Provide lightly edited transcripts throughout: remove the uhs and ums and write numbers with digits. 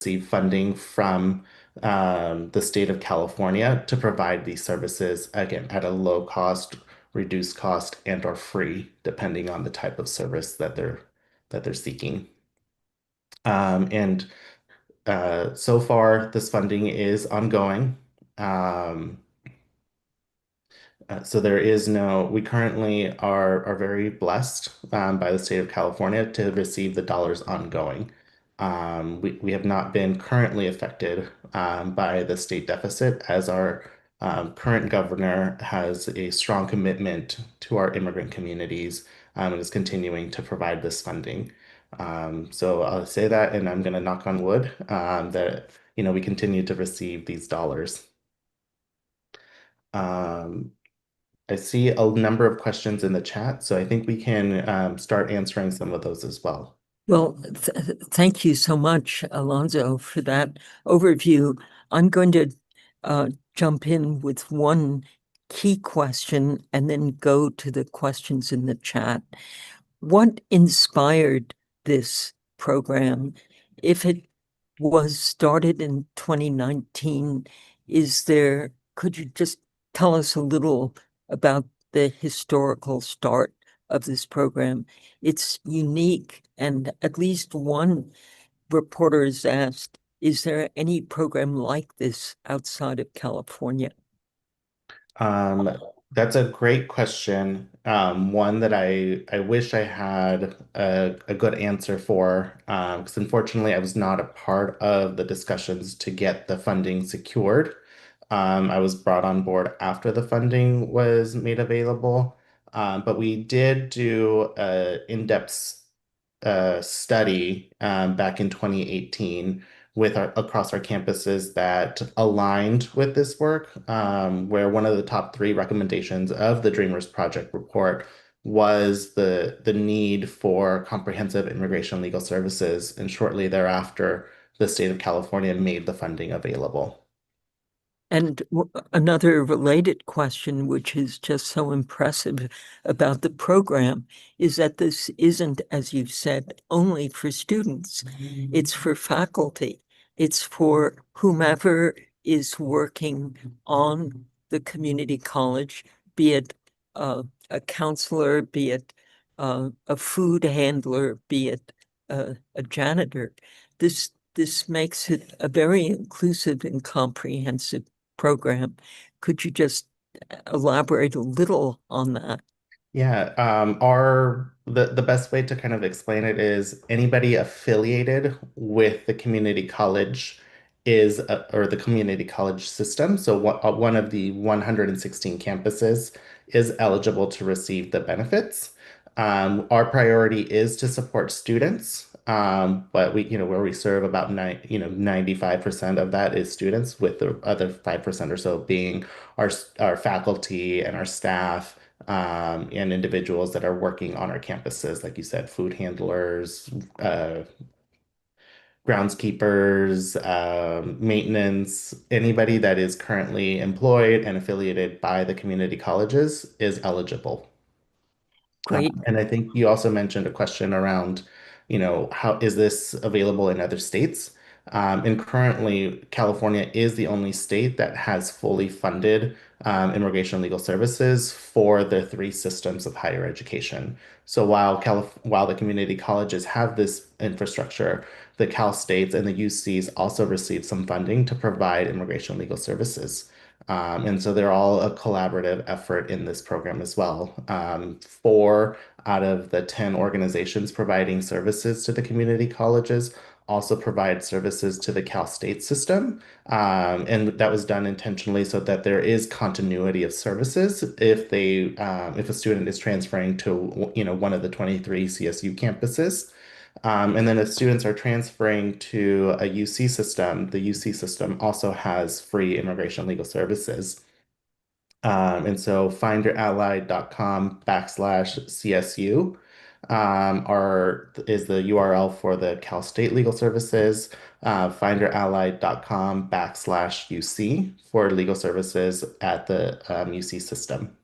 receive funding from the state of California to provide these services, again, at a low cost, reduced cost, and or free, depending on the type of service that they're seeking. And so far, this funding is ongoing. Um, so there is no, we currently are very blessed by the state of California to receive the dollars ongoing. We have not been currently affected by the state deficit as our current governor has a strong commitment to our immigrant communities and is continuing to provide this funding. So I'll say that, and I'm going to knock on wood that we continue to receive these dollars. Um, I see a number of questions in the chat, so I think we can start answering some of those as well. Well, thank you so much, Alonzo, for that overview. I'm going to jump in with one key question and then go to the questions in the chat. What inspired this program? If it was started in 2019, could you just tell us a little about the historical start of this program? It's unique, and at least one reporter has asked, is there any program like this outside of California? Um, that's a great question. One that I wish I had a good answer for, because unfortunately I was not a part of the discussions to get the funding secured. I was brought on board after the funding was made available, but we did do an in-depth study back in 2018 across our campuses that aligned with this work, where one of the top three recommendations of the Dreamers Project report was the need for comprehensive immigration legal services, and shortly thereafter, the state of California made the funding available. And another related question, which is just so impressive about the program, is that this isn't, as you've said, only for students. It's for faculty. It's for whomever is working on the community college, be it a counselor, be it a food handler, be it a janitor. This makes it a very inclusive and comprehensive program. Could you just elaborate a little on that? Yeah, the best way to kind of explain it is anybody affiliated with the community college or the community college system. So one of the 116 campuses is eligible to receive the benefits. Our priority is to support students, but where we serve about 95% of that is students, with the other 5% or so being our faculty and our staff and individuals that are working on our campuses, like you said, food handlers, groundskeepers, maintenance, anybody that is currently employed and affiliated by the community colleges is eligible. Great. And I think you also mentioned a question around, how is this available in other states? And currently, California is the only state that has fully funded immigration legal services for the three systems of higher education. So while the community colleges have this infrastructure, the Cal States and the UCs also receive some funding to provide immigration legal services. And so they're all a collaborative effort in this program as well. Four out of the 10 organizations providing services to the community colleges also provide services to the Cal State system. And that was done intentionally so that there is continuity of services if a student is transferring to one of the 23 CSU campuses. And then if students are transferring to a UC system, the UC system also has free immigration legal services. And so finderallied.com/CSU is the URL for the Cal State Legal Services, finderallied.com/UC for legal services at the UC system.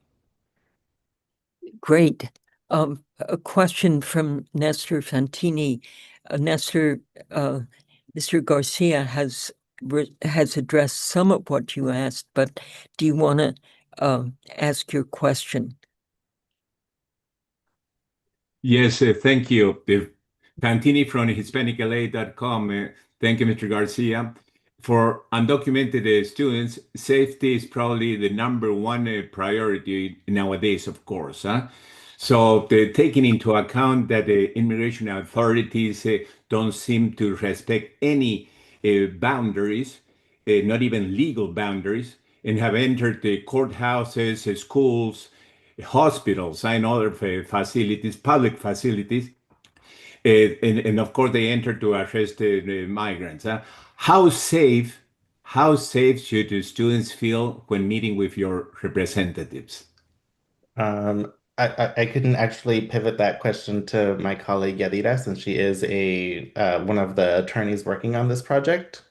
Great. A question from Nestor Fantini. Nestor, Mr. Garcia has addressed some of what you asked, but do you want to ask your question? Yes, thank you. Pantini from HispanicLA.com. Thank you, Mr. Garcia. For undocumented students, safety is probably the number one priority nowadays, of course. So, taking into account that the immigration authorities don't seem to respect any boundaries, not even legal boundaries, and have entered the courthouses, schools, hospitals and other facilities, public facilities, and of course they enter to arrest migrants. How safe, how safe should the students feel when meeting with your representatives? I couldn't actually pivot that question to my colleague Yadira since she is a one of the attorneys working on this project,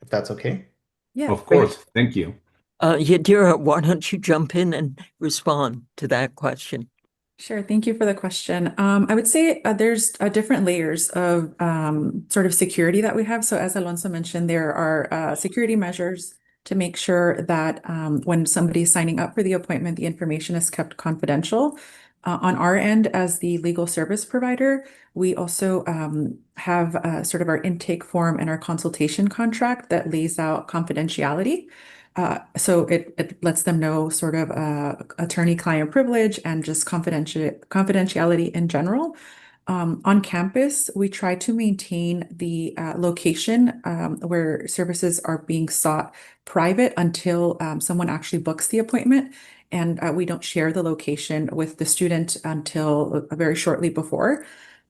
if that's okay. Yeah, Of Great. course, thank you. Yadira, why don't you jump in and respond to that question? sure. Thank you for the question. I would say there's different layers of sort of security that we have. So as Alonso mentioned, there are security measures to make sure that when somebody's signing up for the appointment, the information is kept confidential. On our end, as the legal service provider, we also have sort of our intake form and our consultation contract that lays out confidentiality. So it lets them know sort of attorney-client privilege and just confidentiality in general. On campus, we try to maintain the location where services are being sought private until someone actually books the appointment. And we don't share the location with the student until very shortly before.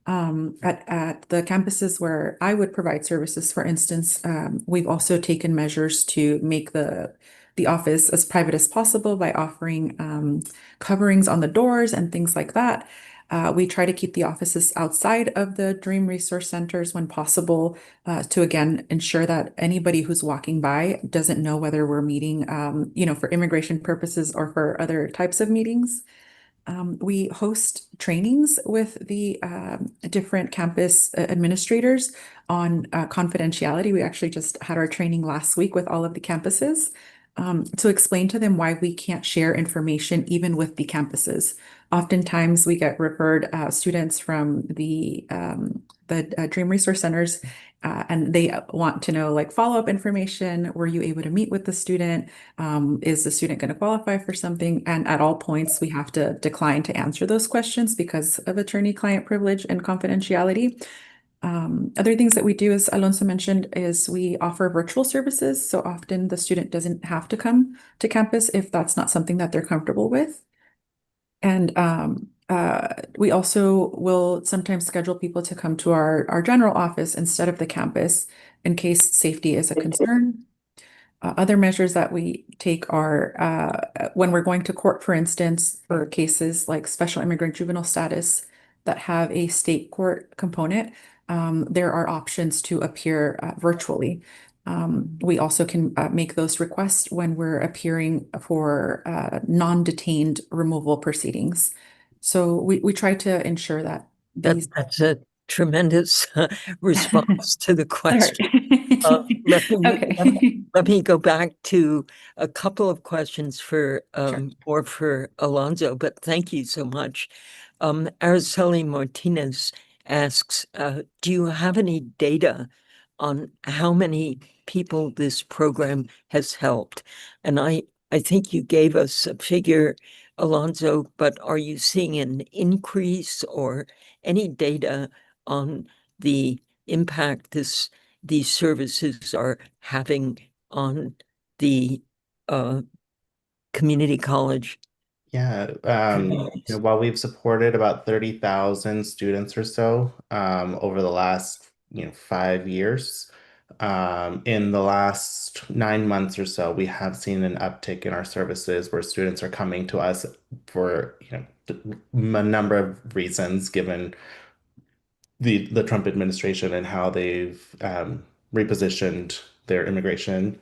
At the campuses where I would provide services, for instance, we've also taken measures to make the office as private as possible by offering coverings on the doors and things like that. We try to keep the offices outside of the Dream Resource Centers when possible, to again ensure that anybody who's walking by doesn't know whether we're meeting, for immigration purposes or for other types of meetings. We host trainings with the different campus administrators on confidentiality. We actually just had our training last week with all of the campuses to explain to them why we can't share information even with the campuses. Oftentimes, we get referred students from the Dream Resource Centers, and they want to know like follow-up information. Were you able to meet with the student? Is the student going to qualify for something? And at all points, we have to decline to answer those questions because of attorney-client privilege and confidentiality. Other things that we do, as Alonso mentioned, is we offer virtual services. So often the student doesn't have to come to campus if that's not something that they're comfortable with. And we also will sometimes schedule people to come to our general office instead of the campus in case safety is a concern. Other measures that we take are when we're going to court, for instance, for cases like special immigrant juvenile status that have a state court component, there are options to appear virtually. We also can make those requests when we're appearing for non-detained removal proceedings. So we try to ensure that these. That's a tremendous response to the Sorry. question. Let me Okay. let me go back to a couple of questions for Sure. or for Alonso, but thank you so much. Araceli Martinez asks, do you have any data on how many people this program has helped? And I think you gave us a figure, Alonso, but are you seeing an increase or any data on the impact these services are having on the community college Yeah, communities? while we've supported about 30,000 students or so over the last, 5 years, in the last 9 months or so, we have seen an uptick in our services where students are coming to us for, a number of reasons, given the Trump administration and how they've repositioned their immigration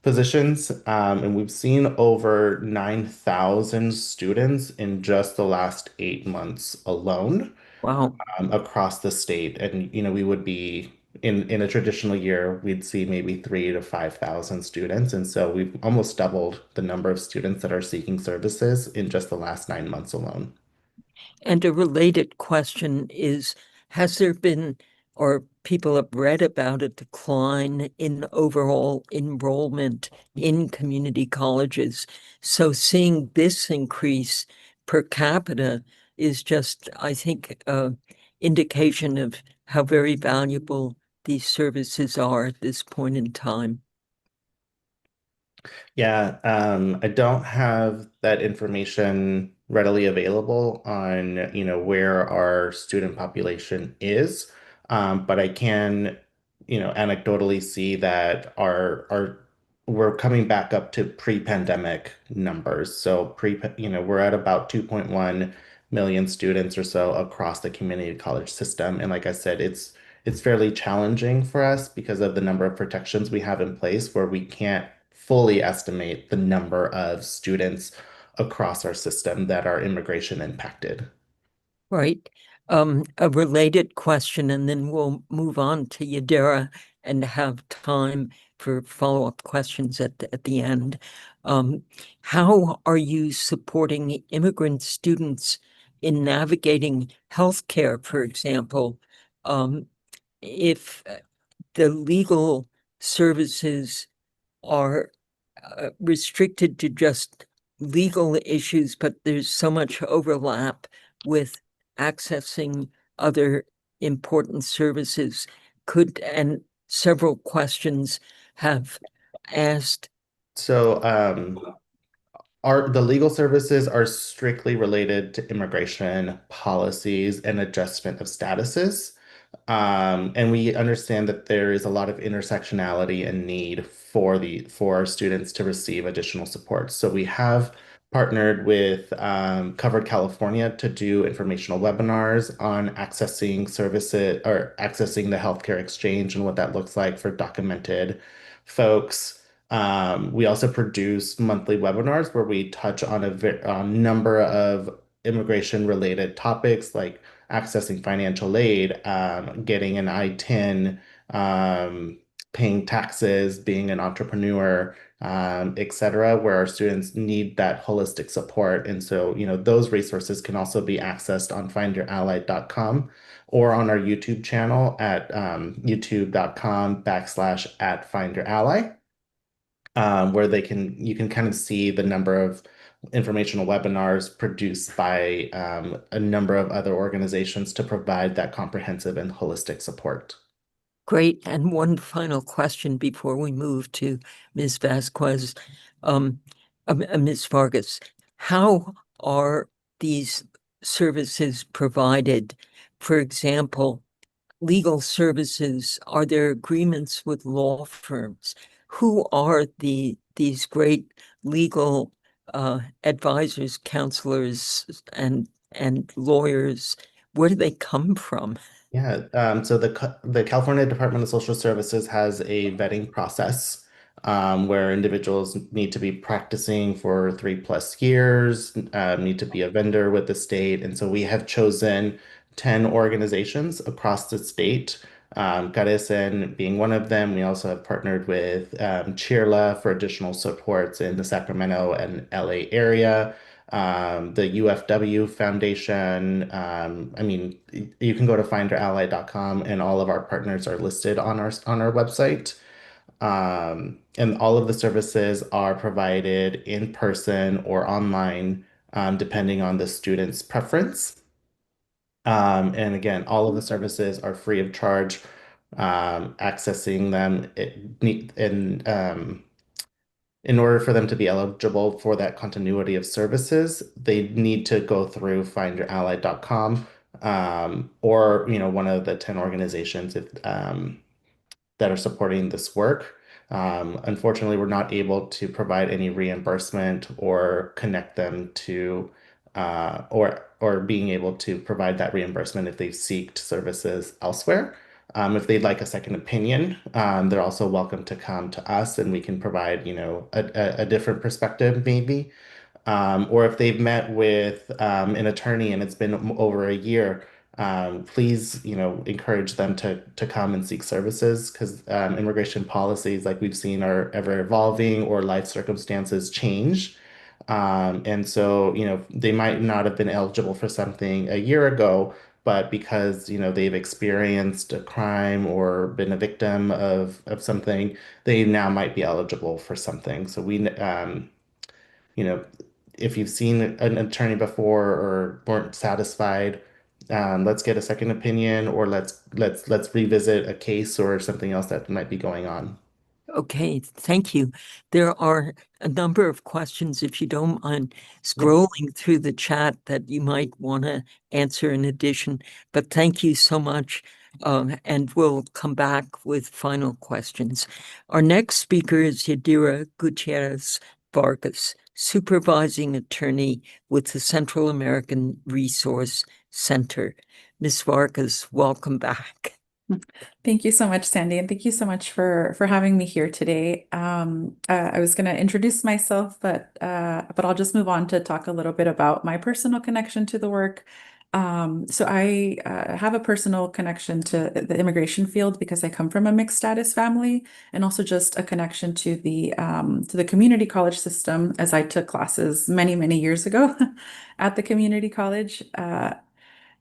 positions. And we've seen over 9,000 students in just the last 8 months alone Wow. across the state. And, we would be in a traditional year, we'd see maybe 3 to 5,000 students. And so we've almost doubled the number of students that are seeking services in just the last 9 months alone. And a related question is, has there been, or people have read about a decline in overall enrollment in community colleges? So seeing this increase per capita is just, I think, an indication of how very valuable these services are at this point in time. Yeah, I don't have that information readily available on, where our student population is. But I can, anecdotally see that our we're coming back up to pre-pandemic numbers. So we're at about 2.1 million students or so across the community college system. And like I said, it's fairly challenging for us because of the number of protections we have in place where we can't fully estimate the number of students across our system that are immigration impacted. Right. A related question, and then we'll move on to Yadira and have time for follow-up questions at the end. How are you supporting immigrant students in navigating healthcare, for example? If the legal services are restricted to just legal issues, but there's so much overlap with accessing other important services. And several questions have asked. So, the legal services are strictly related to immigration policies and adjustment of statuses. And we understand that there is a lot of intersectionality and need for our students to receive additional support. So we have partnered with Covered California to do informational webinars on accessing services or accessing the healthcare exchange and what that looks like for documented folks. We also produce monthly webinars where we touch on a number of immigration related topics like accessing financial aid, getting an I-10, paying taxes, being an entrepreneur, et cetera, where our students need that holistic support. And so, those resources can also be accessed on findyourally.com or on our YouTube channel at youtube.com/@findyourally, where you can kind of see the number of informational webinars produced by a number of other organizations to provide that comprehensive and holistic support. Great. And one final question before we move to Ms. Vasquez. Ms. Vargas, how are these services provided? For example, legal services, are there agreements with law firms? Who are these great legal advisors, counselors, and lawyers? Where do they come from? Yeah, so the California Department of Social Services has a vetting process where individuals need to be practicing for 3+ years, need to be a vendor with the state. And so we have chosen 10 organizations across the state, Caresen being one of them. We also have partnered with Cheerla for additional supports in the Sacramento and LA area. The UFW Foundation. You can go to findyourally.com and all of our partners are listed on our website. And all of the services are provided in person or online, depending on the student's preference. And again, all of the services are free of charge. Accessing them in order for them to be eligible for that continuity of services, they need to go through findyourally.com, or one of the 10 organizations that are supporting this work. Unfortunately, we're not able to provide any reimbursement or connect them to or being able to provide that reimbursement if they've sought services elsewhere. If they'd like a second opinion, they're also welcome to come to us and we can provide, a different perspective maybe. Or if they've met with an attorney and it's been over a year, please, encourage them to come and seek services because immigration policies, like we've seen, are ever evolving or life circumstances change. And so, they might not have been eligible for something a year ago, but because, they've experienced a crime or been a victim of something, they now might be eligible for something. So you know, if you've seen an attorney before or weren't satisfied, let's get a second opinion, or let's revisit a case or something else that might be going on. Okay, thank you. There are a number of questions, if you don't mind Yes. scrolling through the chat, that you might want to answer in addition. But thank you so much. And we'll come back with final questions. Our next speaker is Yadira Gutierrez Vargas, supervising attorney with the Central American Resource Center. Ms. Vargas, welcome back. Thank you so much, Sandy, and thank you so much for having me here today. I was going to introduce myself, but I'll just move on to talk a little bit about my personal connection to the work. So I have a personal connection to the immigration field because I come from a mixed status family, and also just a connection to the community college system, as I took classes many years ago at the community college,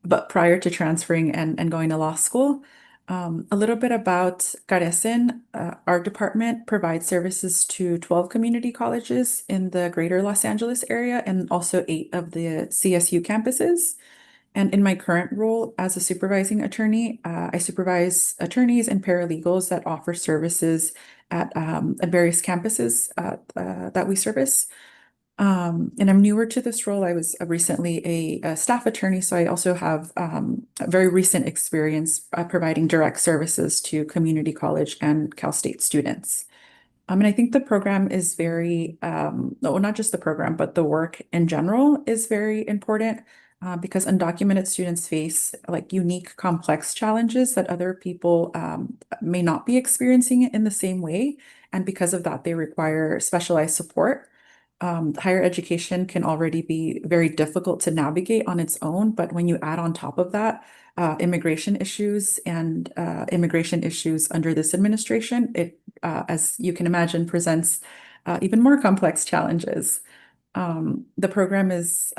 but prior to transferring and going to law school. A little bit about Carecen. Our department provides services to 12 community colleges in the greater Los Angeles area and also 8 of the CSU campuses. And in my current role as a supervising attorney, I supervise attorneys and paralegals that offer services at various campuses that we service. And I'm newer to this role. I was recently a staff attorney, so I also have a very recent experience providing direct services to community college and Cal State students. And I think the program is very, well, not just the program, but the work in general is very important because undocumented students face like unique, complex challenges that other people may not be experiencing in the same way. And because of that, they require specialized support. Higher education can already be very difficult to navigate on its own, but when you add on top of that, immigration issues and immigration issues under this administration, it, as you can imagine, presents even more complex challenges. The program is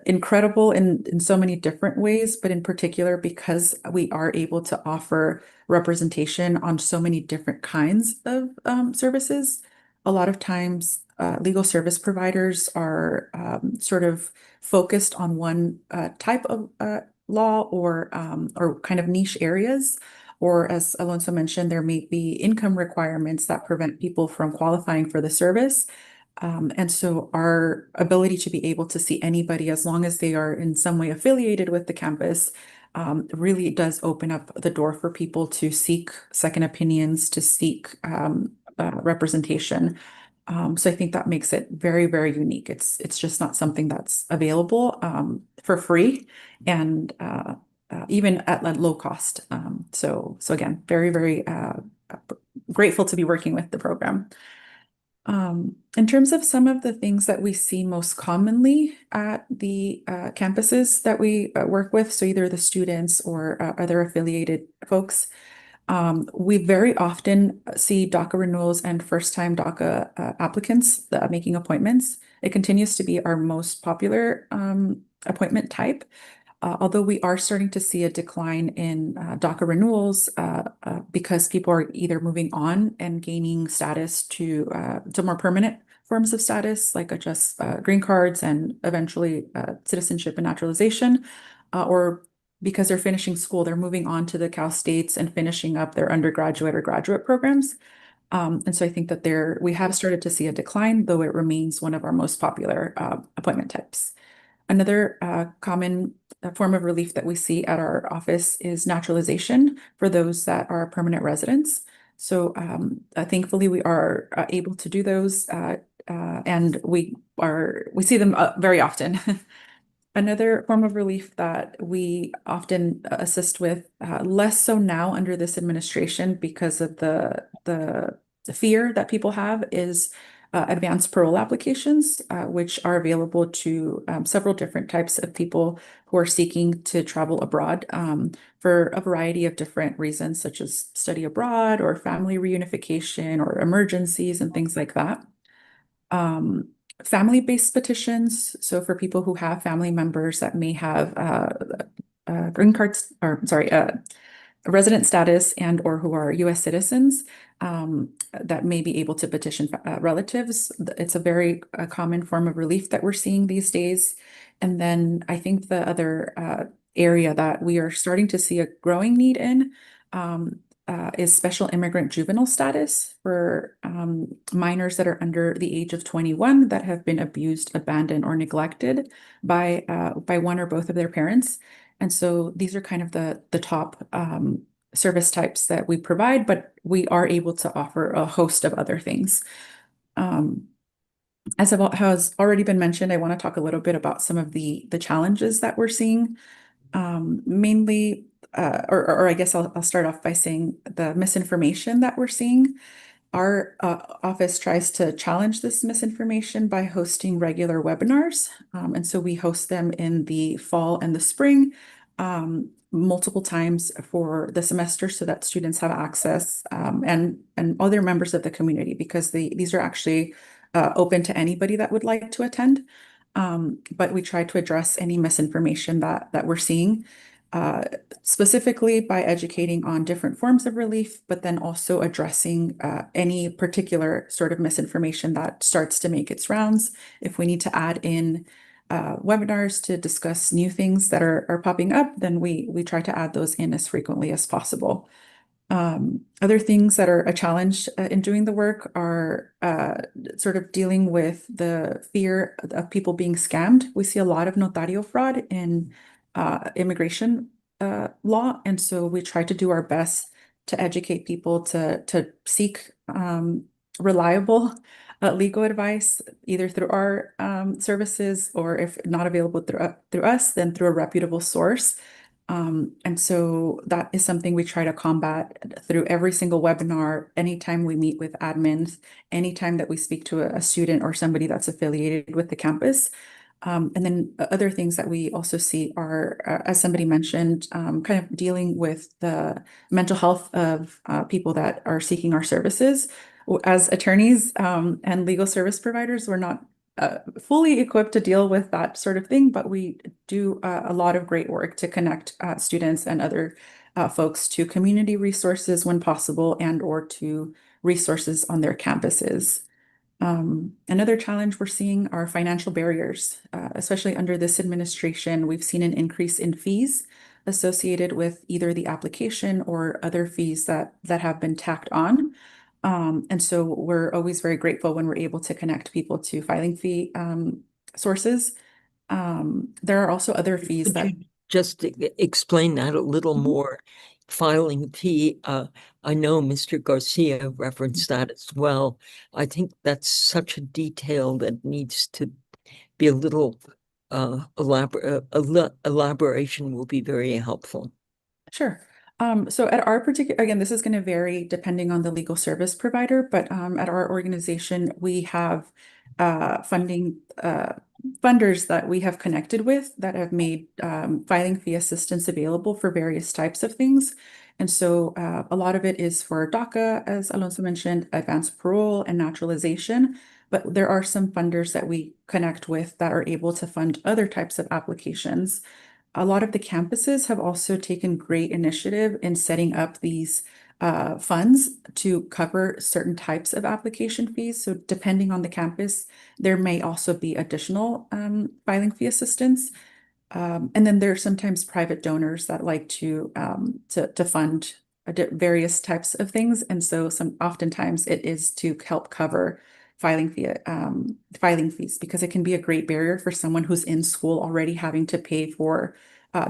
incredible in so many different ways, but in particular because we are able to offer representation on so many different kinds of services. A lot of times, legal service providers are sort of focused on one type of law or kind of niche areas. Or as Alonso mentioned, there may be income requirements that prevent people from qualifying for the service. And so our ability to be able to see anybody, as long as they are in some way affiliated with the campus, really does open up the door for people to seek second opinions, to seek representation. So I think that makes it very unique. It's just not something that's available for free and even at low cost. So again, very grateful to be working with the program. In terms of some of the things that we see most commonly at the campuses that we work with, so either the students or other affiliated folks, we very often see DACA renewals and first-time DACA applicants making appointments. It continues to be our most popular appointment type. Although we are starting to see a decline in DACA renewals because people are either moving on and gaining status to more permanent forms of status, like just green cards and eventually citizenship and naturalization, or because they're finishing school, they're moving on to the Cal States and finishing up their undergraduate or graduate programs. And so I think that we have started to see a decline, though it remains one of our most popular appointment types. Another common form of relief that we see at our office is naturalization for those that are permanent residents. So thankfully we are able to do those and we see them very often. Another form of relief that we often assist with, less so now under this administration because of the fear that people have, is advanced parole applications, which are available to several different types of people who are seeking to travel abroad for a variety of different reasons, such as study abroad or family reunification or emergencies and things like that. Family-based petitions, so for people who have family members that may have green cards, or sorry, resident status and or who are U.S. citizens that may be able to petition relatives. It's a very common form of relief that we're seeing these days. And then I think the other area that we are starting to see a growing need in is special immigrant juvenile status for minors that are under the age of 21 that have been abused, abandoned, or neglected by one or both of their parents. And so these are kind of the top service types that we provide, but we are able to offer a host of other things. As has already been mentioned, I want to talk a little bit about some of the challenges that we're seeing. Mainly, or I guess I'll start off by saying the misinformation that we're seeing. Our office tries to challenge this misinformation by hosting regular webinars. And so we host them in the fall and the spring, multiple times for the semester so that students have access and other members of the community, because these are actually open to anybody that would like to attend. But we try to address any misinformation that we're seeing. Specifically by educating on different forms of relief, but then also addressing any particular sort of misinformation that starts to make its rounds. If we need to add in webinars to discuss new things that are popping up, then we try to add those in as frequently as possible. Other things that are a challenge in doing the work are sort of dealing with the fear of people being scammed. We see a lot of notario fraud in immigration law, and so we try to do our best to educate people to seek reliable legal advice, either through our services, or if not available through us, then through a reputable source. And so that is something we try to combat through every single webinar, anytime we meet with admins, anytime that we speak to a student or somebody that's affiliated with the campus. And then other things that we also see are, as somebody mentioned, kind of dealing with the mental health of people that are seeking our services. As attorneys and legal service providers, we're not fully equipped to deal with that sort of thing, but we do a lot of great work to connect students and other folks to community resources when possible, and or to resources on their campuses. Another challenge we're seeing are financial barriers, especially under this administration. We've seen an increase in fees associated with either the application or other fees that have been tacked on. And so we're always very grateful when we're able to connect people to filing fee sources. There are also other fees Could you just explain that a little more? Filing fee, I know Mr. Garcia referenced that as well. I think that's such a detail that needs to be a little elaboration will be very helpful. Sure. So at our particular, again, this is going to vary depending on the legal service provider, but at our organization, we have funders that we have connected with that have made filing fee assistance available for various types of things. And so a lot of it is for DACA, as Alonso mentioned, advanced parole and naturalization. But there are some funders that we connect with that are able to fund other types of applications. A lot of the campuses have also taken great initiative in setting up these funds to cover certain types of application fees. So depending on the campus, there may also be additional filing fee assistance. And then there are sometimes private donors that like to fund various types of things. And so oftentimes it is to help cover filing fees, because it can be a great barrier for someone who's in school already having to pay for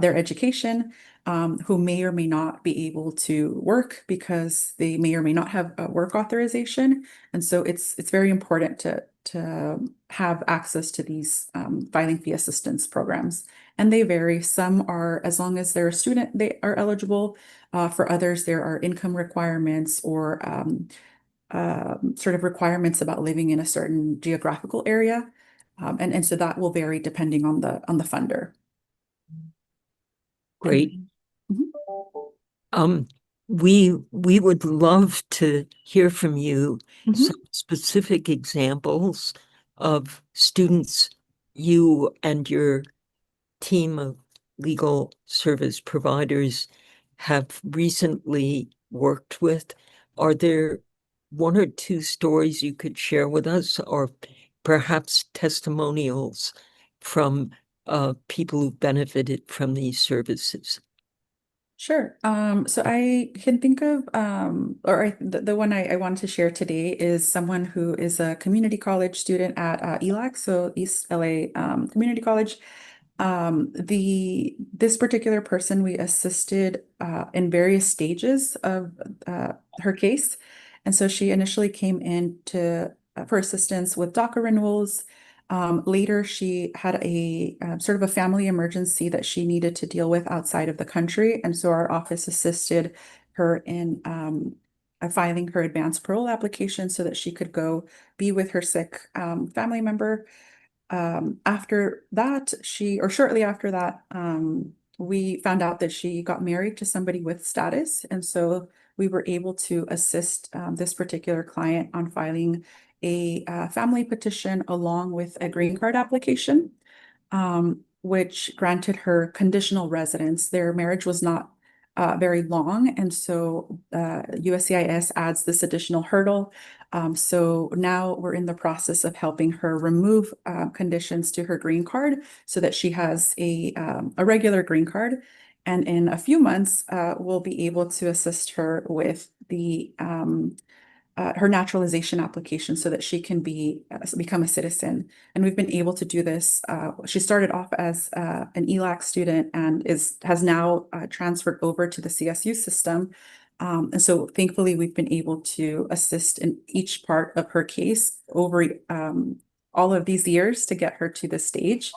their education, who may or may not be able to work because they may or may not have a work authorization. And so it's very important to have access to these filing fee assistance programs. And they vary. Some are, as long as they're a student, they are eligible. For others, there are income requirements or sort of requirements about living in a certain geographical area. And so that will vary depending on the funder. Great. Mhm. We would love to hear from you Mhm. some specific examples of students you and your team of legal service providers have recently worked with. Are there one or two stories you could share with us, or perhaps testimonials from people who benefited from these services? Sure. So I can think of, the one I wanted to share today is someone who is a community college student at ELAC, so East LA Community College. This particular person we assisted in various stages of her case. And so she initially came in for assistance with DACA renewals. Later, she had a sort of a family emergency that she needed to deal with outside of the country. And so our office assisted her in filing her advanced parole application so that she could go be with her sick family member. After that, shortly after that, we found out that she got married to somebody with status. And so we were able to assist this particular client on filing a family petition along with a green card application, which granted her conditional residence. Their marriage was not very long, and so USCIS adds this additional hurdle. So now we're in the process of helping her remove conditions to her green card so that she has a regular green card. And in a few months, we'll be able to assist her with her naturalization application so that she can become a citizen. And we've been able to do this. She started off as an ELAC student and has now transferred over to the CSU system. And so thankfully, we've been able to assist in each part of her case over all of these years to get her to this stage.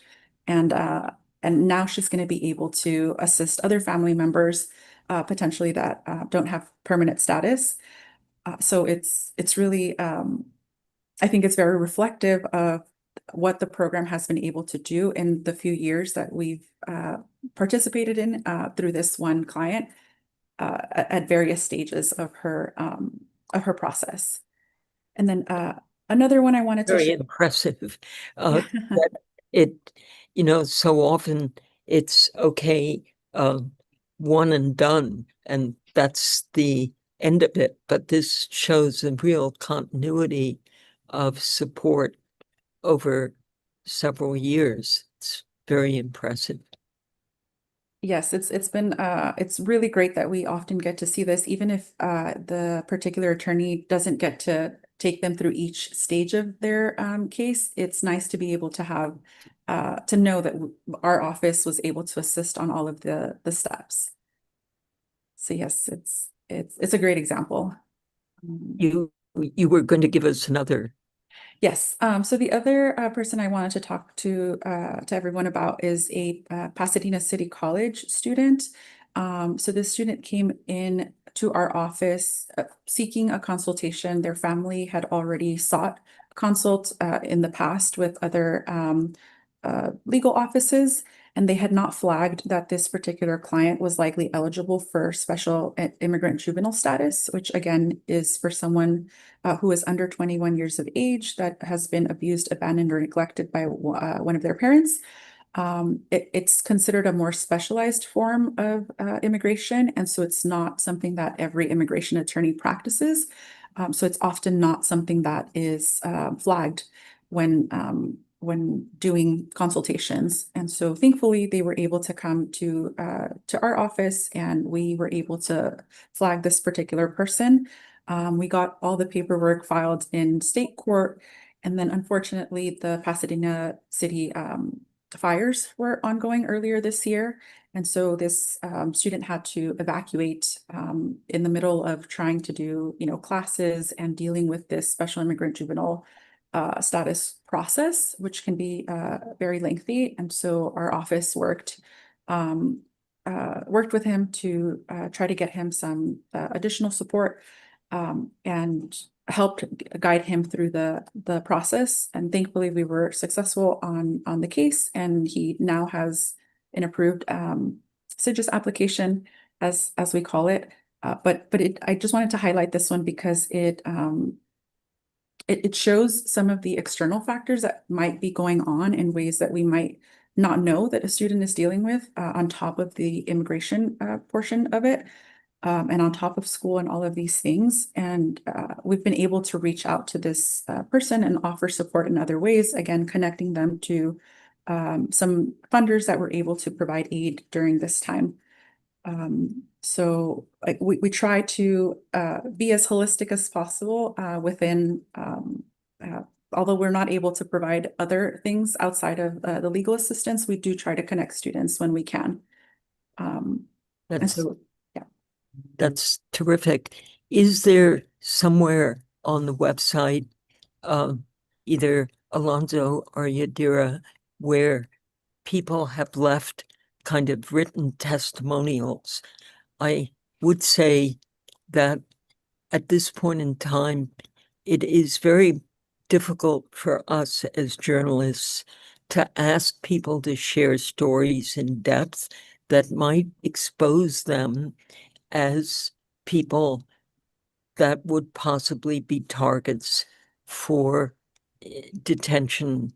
And now she's going to be able to assist other family members potentially that don't have permanent status. So it's really, I think it's very reflective of what the program has been able to do in the few years that we've participated in through this one client at various stages of her process. And then another one I wanted to Very share. impressive. Yeah. That it, so often it's okay, one and done, and that's the end of it. But this shows a real continuity of support over several years. It's very impressive. Yes, it's been it's really great that we often get to see this, even if the particular attorney doesn't get to take them through each stage of their case. It's nice to be able to have to know that our office was able to assist on all of the steps. So yes, it's a great example. You were going to give us another. Yes. So the other person I wanted to talk to everyone about is a Pasadena City College student. So this student came in to our office seeking a consultation. Their family had already sought a consult in the past with other legal offices, and they had not flagged that this particular client was likely eligible for special immigrant juvenile status, which again is for someone who is under 21 years of age that has been abused, abandoned, or neglected by one of their parents. It's considered a more specialized form of immigration, and so it's not something that every immigration attorney practices. So it's often not something that is flagged when doing consultations. And so thankfully they were able to come to our office, and we were able to flag this particular person. We got all the paperwork filed in state court, and then unfortunately the Pasadena City fires were ongoing earlier this year. And so this student had to evacuate in the middle of trying to do, classes and dealing with this special immigrant juvenile status process, which can be very lengthy. And so our office worked with him to try to get him some additional support. And helped guide him through the process. And thankfully we were successful on the case, and he now has an approved SIGIS application, as we call it. But I just wanted to highlight this one because it shows some of the external factors that might be going on in ways that we might not know that a student is dealing with, on top of the immigration portion of it, and on top of school and all of these things. And we've been able to reach out to this person and offer support in other ways, again, connecting them to some funders that were able to provide aid during this time. So like we try to be as holistic as possible within, although we're not able to provide other things outside of the legal assistance, we do try to connect students when we can. And That's so, yeah. That's terrific. Is there somewhere on the website, either Alonzo or Yadira, where people have left kind of written testimonials? I would say that at this point in time, it is very difficult for us as journalists to ask people to share stories in depth that might expose them as people that would possibly be targets for detention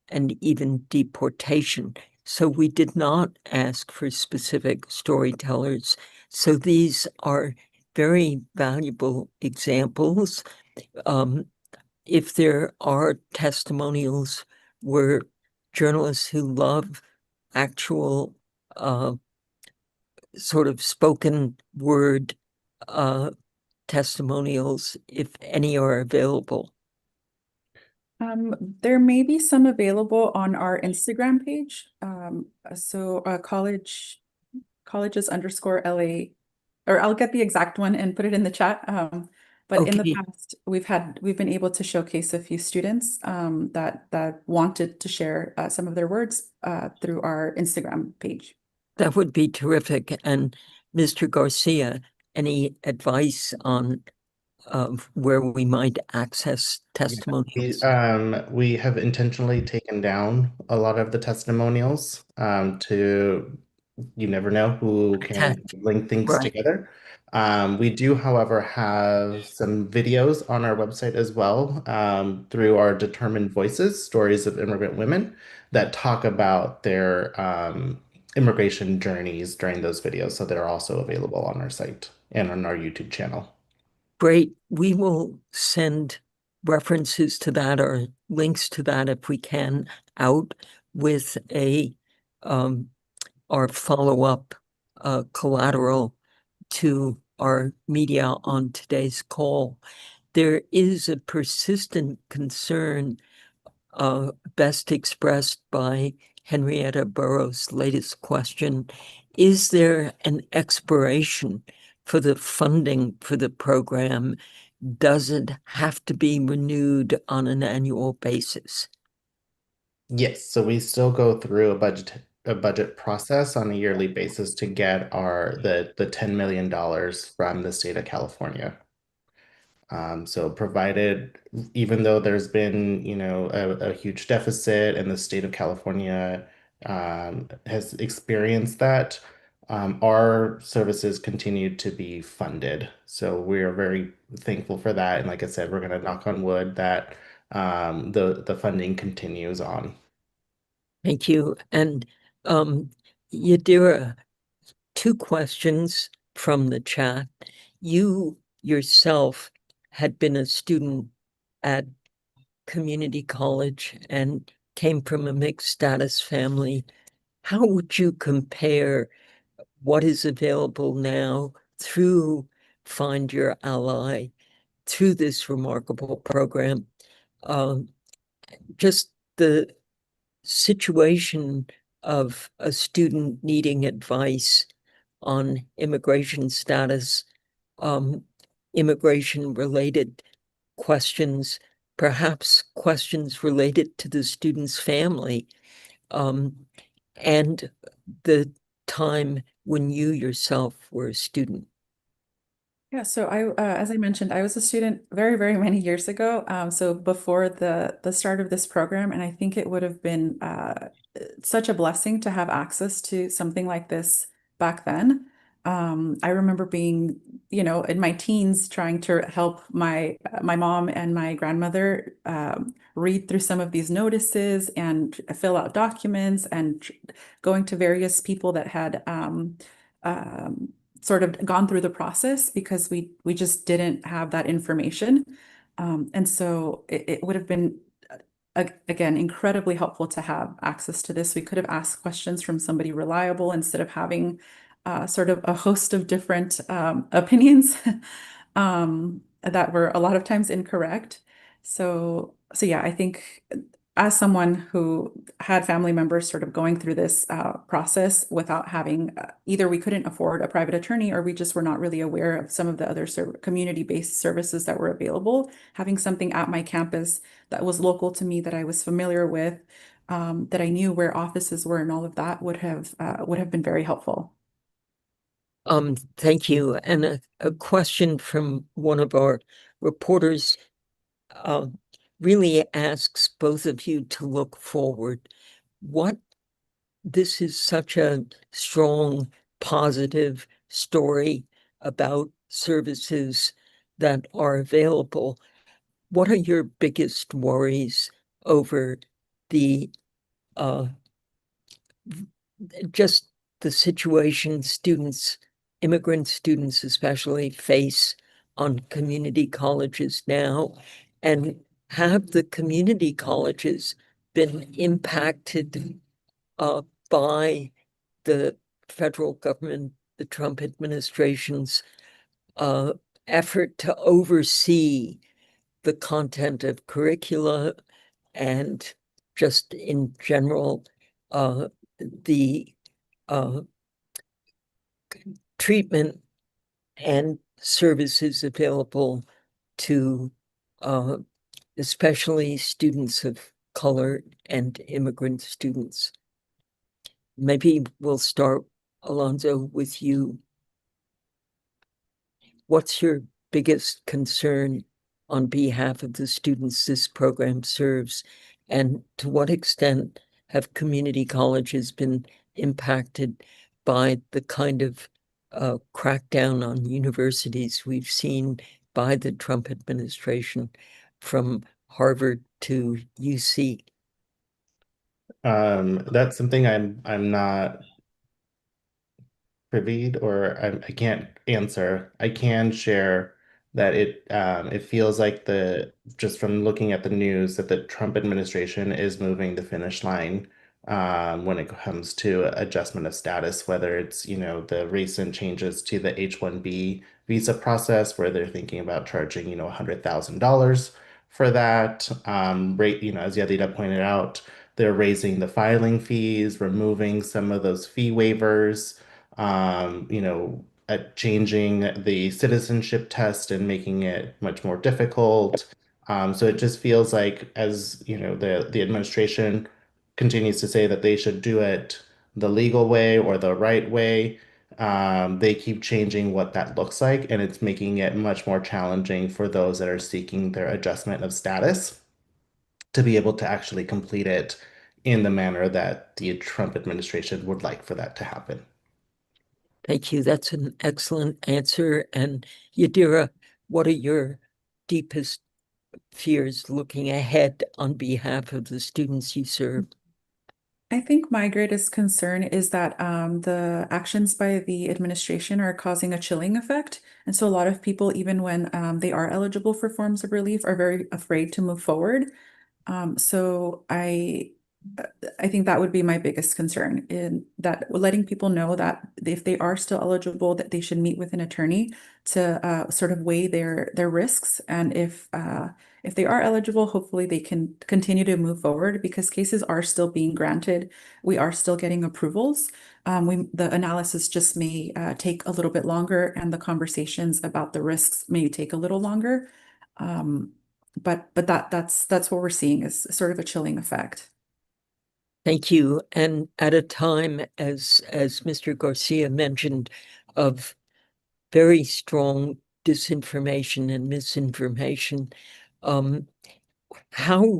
and even deportation. So we did not ask for specific storytellers. So these are very valuable examples. If there are testimonials where journalists who love actual sort of spoken word testimonials, if any are available. There may be some available on our Instagram page. So colleges _ LA, or I'll get the exact one and put it in the chat. But in the Okay. past, we've been able to showcase a few students that wanted to share some of their words through our Instagram page. That would be terrific. And Mr. Garcia, any advice on where we might access testimonials? We have intentionally taken down a lot of the testimonials to, you never know who can Protect. link things Right. together. We do, however, have some videos on our website as well, through our Determined Voices, Stories of Immigrant Women, that talk about their immigration journeys during those videos. So they're also available on our site and on our YouTube channel. Great. We will send references to that or links to that if we can out with our follow-up collateral to our media on today's call. There is a persistent concern best expressed by Henrietta Burroughs' latest question. Is there an expiration for the funding for the program? Does it have to be renewed on an annual basis? Yes, so we still go through a budget process on a yearly basis to get the $10 million from the state of California. So provided, even though there's been, a huge deficit and the state of California has experienced that, our services continue to be funded. So we are very thankful for that. And like I said, we're going to knock on wood that the funding continues on. Thank you. And Yadira, two questions from the chat. You yourself had been a student at community college and came from a mixed status family. How would you compare what is available now through Find Your Ally, through this remarkable program? Just the situation of a student needing advice on immigration status, immigration-related questions, perhaps questions related to the student's family, and the time when you yourself were a student. Yeah, so as I mentioned, I was a student very, very many years ago. So before the start of this program, and I think it would have been such a blessing to have access to something like this back then. I remember being, in my teens, trying to help my mom and my grandmother read through some of these notices and fill out documents, and going to various people that had sort of gone through the process, because we just didn't have that information. And so it would have been, again, incredibly helpful to have access to this. We could have asked questions from somebody reliable instead of having sort of a host of different opinions that were a lot of times incorrect. So yeah, I think as someone who had family members sort of going through this process without having, either we couldn't afford a private attorney, or we just were not really aware of some of the other community-based services that were available, having something at my campus that was local to me, that I was familiar with, that I knew where offices were and all of that would have been very helpful. Thank you. And a question from one of our reporters really asks both of you to look forward. This is such a strong, positive story about services that are available. What are your biggest worries over the just the situation immigrant students especially, face on community colleges now? And have the community colleges been impacted by the federal government, the Trump administration's effort to oversee the content of curricula and just in general the treatment and services available to especially students of color and immigrant students? Maybe we'll start, Alonzo, with you. What's your biggest concern on behalf of the students this program serves? And to what extent have community colleges been impacted by the kind of crackdown on universities we've seen by the Trump administration, from Harvard to UC? That's something I'm not privy, or I can't answer. I can share that it feels like just from looking at the news, that the Trump administration is moving the finish line when it comes to adjustment of status, whether it's, the recent changes to the H-1B visa process, where they're thinking about charging, $100,000 for that. Rate, as Yadida pointed out, they're raising the filing fees, removing some of those fee waivers, at changing the citizenship test and making it much more difficult. So it just feels like, as the administration continues to say that they should do it the legal way or the right way, they keep changing what that looks like, and it's making it much more challenging for those that are seeking their adjustment of status to be able to actually complete it in the manner that the Trump administration would like for that to happen. Thank you. That's an excellent answer. And Yadira, what are your deepest fears looking ahead on behalf of the students you serve? I think my greatest concern is that the actions by the administration are causing a chilling effect. And so a lot of people, even when they are eligible for forms of relief, are very afraid to move forward. So I think that would be my biggest concern, in that letting people know that if they are still eligible, that they should meet with an attorney to sort of weigh their risks. And if they are eligible, hopefully they can continue to move forward, because cases are still being granted. We are still getting approvals. The analysis just may take a little bit longer, and the conversations about the risks may take a little longer. But that's what we're seeing, is sort of a chilling effect. Thank you. And at a time, as Mr. Garcia mentioned, of very strong disinformation and misinformation, what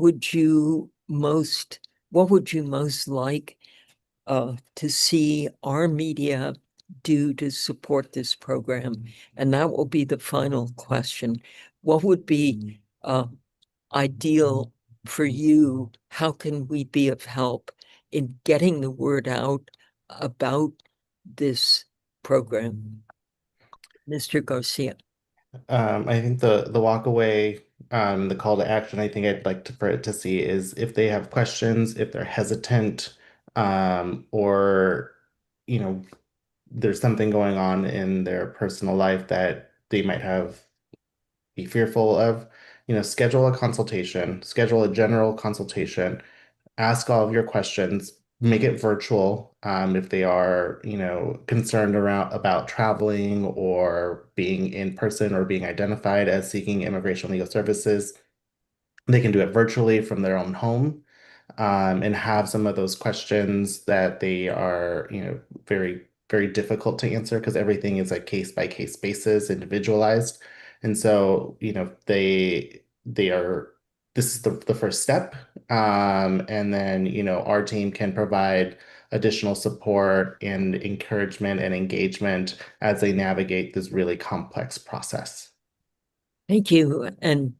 would you most like to see our media do to support this program? And that will be the final question. What would be ideal for you? How can we be of help in getting the word out about this program? Mr. Garcia. I think the walk away, the call to action, I think I'd like for it to see is if they have questions, if they're hesitant, or there's something going on in their personal life that they might be fearful of, schedule a consultation, schedule a general consultation, ask all of your questions, make it virtual, if they are, concerned about traveling or being in person or being identified as seeking immigration legal services. They can do it virtually from their own home, and have some of those questions that they are, very, very difficult to answer because everything is a case by case basis, individualized. And so, they are, this is the first step. And then, our team can provide additional support and encouragement and engagement as they navigate this really complex process. Thank you. And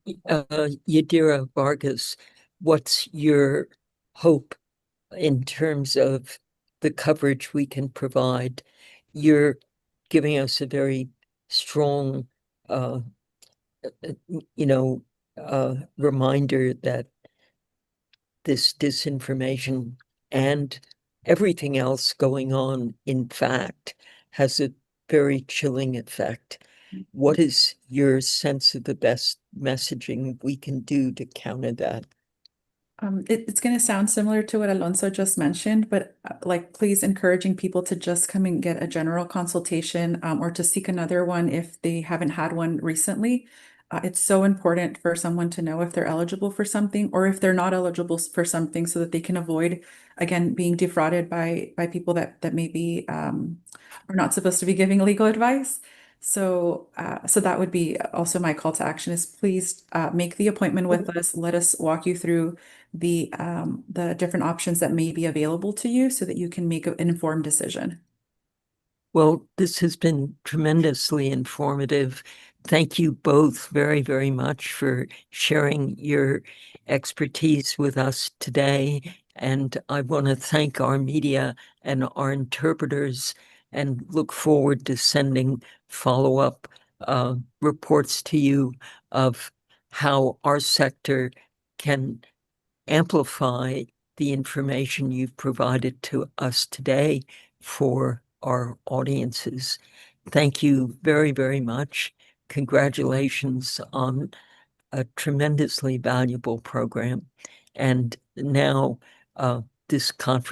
Yadira Vargas, what's your hope in terms of the coverage we can provide? You're giving us a very strong, reminder that this disinformation and everything else going on, in fact, has a very chilling effect. What is your sense of the best messaging we can do to counter that? It's going to sound similar to what Alonso just mentioned, but please encouraging people to just come and get a general consultation, or to seek another one if they haven't had one recently. It's so important for someone to know if they're eligible for something or if they're not eligible for something so that they can avoid, again, being defrauded by people that maybe are not supposed to be giving legal advice. So that would be also my call to action is please make the appointment with us. Let us walk you through the different options that may be available to you so that you can make an informed decision. Well, this has been tremendously informative. Thank you both very, very much for sharing your expertise with us today. And I want to thank our media and our interpreters and look forward to sending follow-up reports to you of how our sector can amplify the information you've provided to us today for our audiences. Thank you very, very much. Congratulations on a tremendously valuable program. And now this conference